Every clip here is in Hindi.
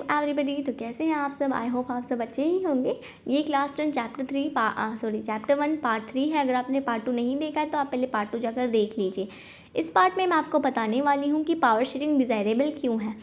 एवरीबॉडी, तो कैसे हैं आप सब? आई होप आप सब अच्छे ही होंगे। ये क्लास 10 चैप्टर 1 पार्ट 3 है। अगर आपने पार्ट 2 नहीं देखा है तो आप पहले पार्ट 2 जाकर देख लीजिए। इस पार्ट में मैं आपको बताने वाली हूँ कि पावर शेयरिंग डिज़ायरेबल क्यों है।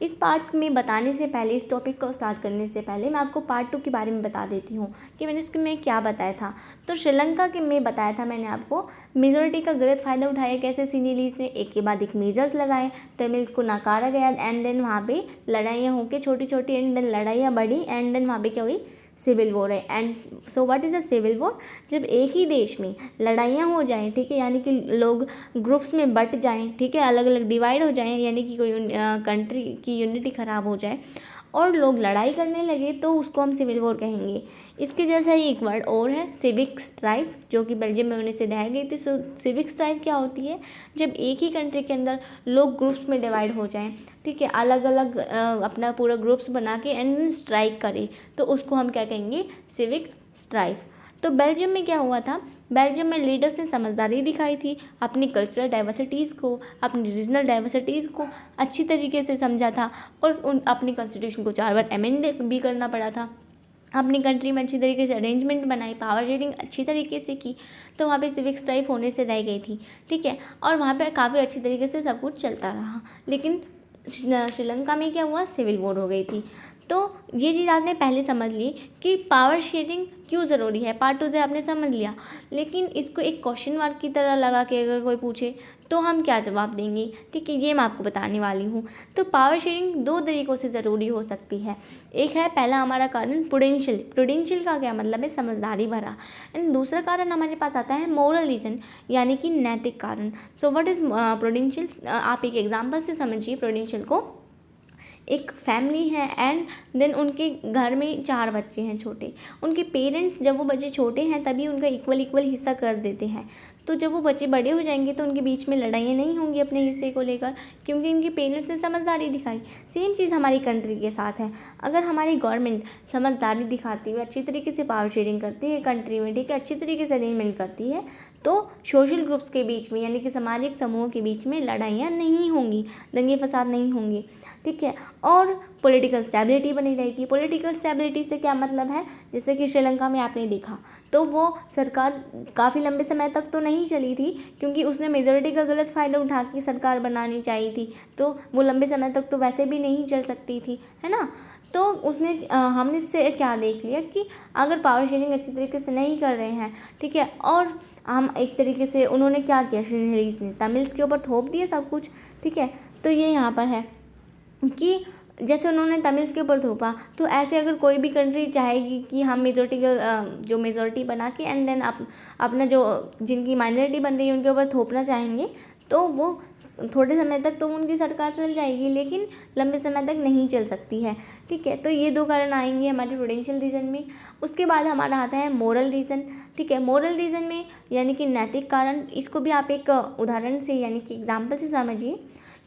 इस पार्ट में बताने से पहले, इस टॉपिक को स्टार्ट करने से पहले मैं आपको पार्ट 2 के बारे में बता देती हूँ कि मैंने उसके में क्या बताया था। तो श्रीलंका के में बताया था मैंने आपको, मेजॉरिटी का गलत फ़ायदा उठाया कैसे सीनीलीज ने एक के बाद एक मेजर्स लगाए, तमिल्स को नकारा गया एंड देन वहाँ पे लड़ाइयाँ होकर छोटी छोटी एंड देन लड़ाइयाँ बढ़ी एंड देन वहाँ पे क्या हुई, सिविल वॉर है। And so what is a civil war? जब एक ही देश में लड़ाइयाँ हो जाएं, ठीक है, यानी कि लोग ग्रुप्स में बट जाएं, ठीक है, अलग अलग डिवाइड हो जाएं, यानी कि कोई कंट्री की यूनिटी ख़राब हो जाए और लोग लड़ाई करने लगे तो उसको हम सिविल वॉर कहेंगे। इसके जैसा ही एक वर्ड और है, सिविक स्ट्राइफ, जो कि बेल्जियम में होने से ढह गई थी। सो सिविक स्ट्राइफ क्या होती है? जब एक ही कंट्री के अंदर लोग ग्रुप्स में डिवाइड हो जाएं, ठीक है, अलग अलग अपना पूरा ग्रुप्स बना के एंड स्ट्राइक करें, तो उसको हम क्या कहेंगे? Civic strife. तो बेल्जियम में क्या हुआ था? बेल्जियम में लीडर्स ने समझदारी दिखाई थी, अपनी कल्चरल डाइवर्सिटीज़ को, अपनी रीजनल डाइवर्सिटीज़ को अच्छी तरीके से समझा था और उन अपनी कॉन्स्टिट्यूशन को 4 बार अमेंड भी करना पड़ा था। अपनी कंट्री में अच्छी तरीके से अरेंजमेंट बनाई, पावर शेयरिंग अच्छी तरीके से की, तो वहाँ पे सिविक स्ट्राइफ होने से रह गई थी, ठीक है, और वहाँ पे काफ़ी अच्छी तरीके से सब कुछ चलता रहा। लेकिन श्रीलंका में क्या हुआ? सिविल वॉर हो गई थी। तो ये चीज़ आपने पहले समझ ली कि पावर शेयरिंग क्यों ज़रूरी है। पार्ट 2 से आपने समझ लिया, लेकिन इसको एक क्वेश्चन मार्क की तरह लगा के अगर कोई पूछे तो हम क्या जवाब देंगे, ठीक है, ये मैं आपको बताने वाली हूँ। तो पावर शेयरिंग 2 तरीक़ों से ज़रूरी हो सकती है। एक है पहला हमारा कारण प्रूडेंशियल। प्रूडेंशियल का क्या मतलब है? समझदारी भरा। एंड दूसरा कारण हमारे पास आता है मोरल रीज़न, यानी कि नैतिक कारण। सो व्हाट इज़ प्रूडेंशियल? आप एक एग्जाम्पल से समझिए प्रूडेंशियल को। एक फैमिली है एंड देन उनके घर में 4 बच्चे हैं छोटे। उनके पेरेंट्स जब वो बच्चे छोटे हैं तभी उनका इक्वल हिस्सा कर देते हैं। तो जब वो बच्चे बड़े हो जाएंगे तो उनके बीच में लड़ाइयाँ नहीं होंगी अपने हिस्से को लेकर, क्योंकि इनके पेरेंट्स ने समझदारी दिखाई। सेम चीज़ हमारी कंट्री के साथ है। अगर हमारी गवर्नमेंट समझदारी दिखाती हुई अच्छी तरीके से पावर शेयरिंग करती है कंट्री में, ठीक है, अच्छी तरीके से अरेंजमेंट करती है, तो सोशल ग्रुप्स के बीच में, यानी कि सामाजिक समूहों के बीच में लड़ाइयाँ नहीं होंगी, दंगे फसाद नहीं होंगी, ठीक है, और पॉलिटिकल स्टेबिलिटी बनी रहेगी। पॉलिटिकल स्टेबिलिटी से क्या मतलब है? जैसे कि श्रीलंका में आपने देखा तो वो सरकार काफ़ी लंबे समय तक तो नहीं चली थी, क्योंकि उसने मेजॉरिटी का गलत फ़ायदा उठा के सरकार बनानी चाहिए थी, तो वो लंबे समय तक तो वैसे भी नहीं चल सकती थी, है ना। तो हमने उससे क्या देख लिया कि अगर पावर शेयरिंग अच्छी तरीके से नहीं कर रहे हैं, ठीक है, और हम एक तरीके से, उन्होंने क्या किया, श्रीलंका ने तमिल्स के ऊपर थोप दिया सब कुछ, ठीक है। तो ये यहाँ पर है कि जैसे उन्होंने तमिल्स के ऊपर थोपा, तो ऐसे अगर कोई भी कंट्री चाहेगी कि हम मेजॉरिटी का जो मेजॉरिटी बना के एंड देन अपना जो जिनकी माइनॉरिटी बन रही है उनके ऊपर थोपना चाहेंगे, तो वो थोड़े समय तक तो उनकी सरकार चल जाएगी, लेकिन लंबे समय तक नहीं चल सकती है, ठीक है। तो ये 2 कारण आएंगे हमारे प्रूडेंशियल रीज़न में। उसके बाद हमारा आता है मोरल रीज़न, ठीक है। मोरल रीज़न में यानी कि नैतिक कारण, इसको भी आप एक उदाहरण से, यानी कि एग्जाम्पल से समझिए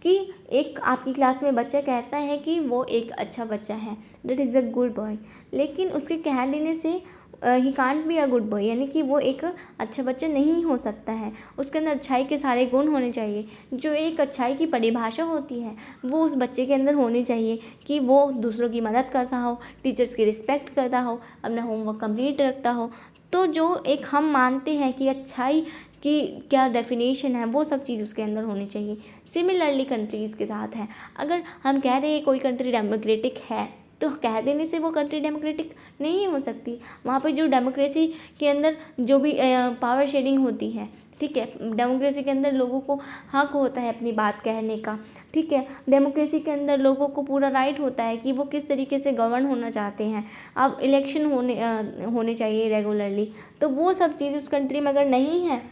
कि एक आपकी क्लास में बच्चा कहता है कि वो एक अच्छा बच्चा है, that is a good boy, लेकिन उसके कह देने से he can't be a good boy, यानी कि वो एक अच्छा बच्चा नहीं हो सकता है। उसके अंदर अच्छाई के सारे गुण होने चाहिए। जो एक अच्छाई की परिभाषा होती है वो उस बच्चे के अंदर होनी चाहिए कि वो दूसरों की मदद करता हो, टीचर्स की रिस्पेक्ट करता हो, अपना होमवर्क कंप्लीट रखता हो। तो जो एक हम मानते हैं कि अच्छाई की क्या डेफिनेशन है, वो सब चीज़ उसके अंदर होनी चाहिए। सिमिलरली कंट्रीज़ के साथ है। अगर हम कह रहे हैं कोई कंट्री डेमोक्रेटिक है, तो कह देने से वो कंट्री डेमोक्रेटिक नहीं हो सकती। वहाँ पे जो डेमोक्रेसी के अंदर जो भी पावर शेयरिंग होती है, ठीक है, डेमोक्रेसी के अंदर लोगों को हक होता है अपनी बात कहने का, ठीक है। डेमोक्रेसी के अंदर लोगों को पूरा राइट होता है कि वो किस तरीके से गवर्न होना चाहते हैं। अब इलेक्शन होने चाहिए रेगुलरली, तो वो सब चीज़ उस कंट्री में अगर नहीं है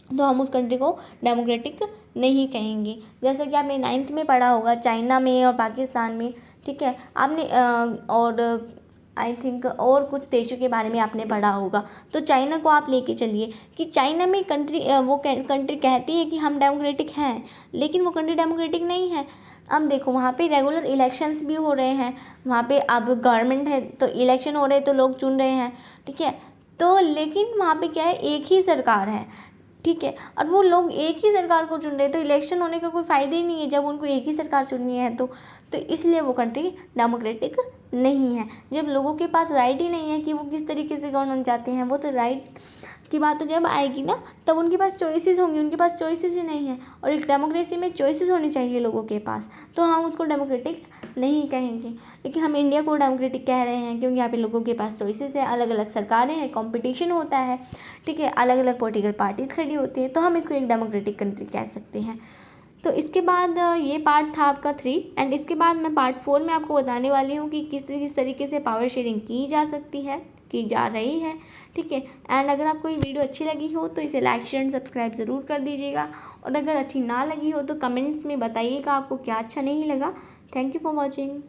तो हम उस कंट्री को डेमोक्रेटिक नहीं कहेंगे। जैसे कि आपने 9th में पढ़ा होगा चाइना में और पाकिस्तान में, ठीक है, आपने और आई थिंक और कुछ देशों के बारे में आपने पढ़ा होगा। तो चाइना को आप लेके चलिए कि चाइना में वो कंट्री कहती है कि हम डेमोक्रेटिक हैं, लेकिन वो कंट्री डेमोक्रेटिक नहीं है। अब देखो वहाँ पे रेगुलर इलेक्शंस भी हो रहे हैं, वहाँ पे अब गवर्नमेंट है तो इलेक्शन हो रहे हैं तो लोग चुन रहे हैं, ठीक है। तो लेकिन वहाँ पे क्या है, एक ही सरकार है, ठीक है, और वो लोग एक ही सरकार को चुन रहे हैं, तो इलेक्शन होने का कोई फ़ायदा ही नहीं है जब उनको एक ही सरकार चुननी है तो इसलिए वो कंट्री डेमोक्रेटिक नहीं है। जब लोगों के पास राइट ही नहीं है कि वो किस तरीके से गवर्नमेंट चाहते हैं, वो तो राइट की बात तो जब आएगी ना तब उनके पास चॉइसेस होंगी, उनके पास चॉइसेस ही नहीं है। और एक डेमोक्रेसी में चॉइसेस होनी चाहिए लोगों के पास, तो हम उसको डेमोक्रेटिक नहीं कहेंगे। लेकिन हम इंडिया को डेमोक्रेटिक कह रहे हैं क्योंकि यहाँ पे लोगों के पास चॉइसेस है, अलग अलग सरकारें हैं, कंपटीशन होता है, ठीक है, अलग अलग पॉलिटिकल पार्टीज़ खड़ी होती है, तो हम इसको एक डेमोक्रेटिक कंट्री कह सकते हैं। तो इसके बाद ये पार्ट था आपका 3 एंड इसके बाद मैं पार्ट 4 में आपको बताने वाली हूँ कि किस तरीके से पावर शेयरिंग की जा सकती है, की जा रही है, ठीक है। एंड अगर आपको ये वीडियो अच्छी लगी हो तो इसे लाइक शेयर एंड सब्सक्राइब ज़रूर कर दीजिएगा, और अगर अच्छी ना लगी हो तो कमेंट्स में बताइएगा आपको क्या अच्छा नहीं लगा। Thank you for watching.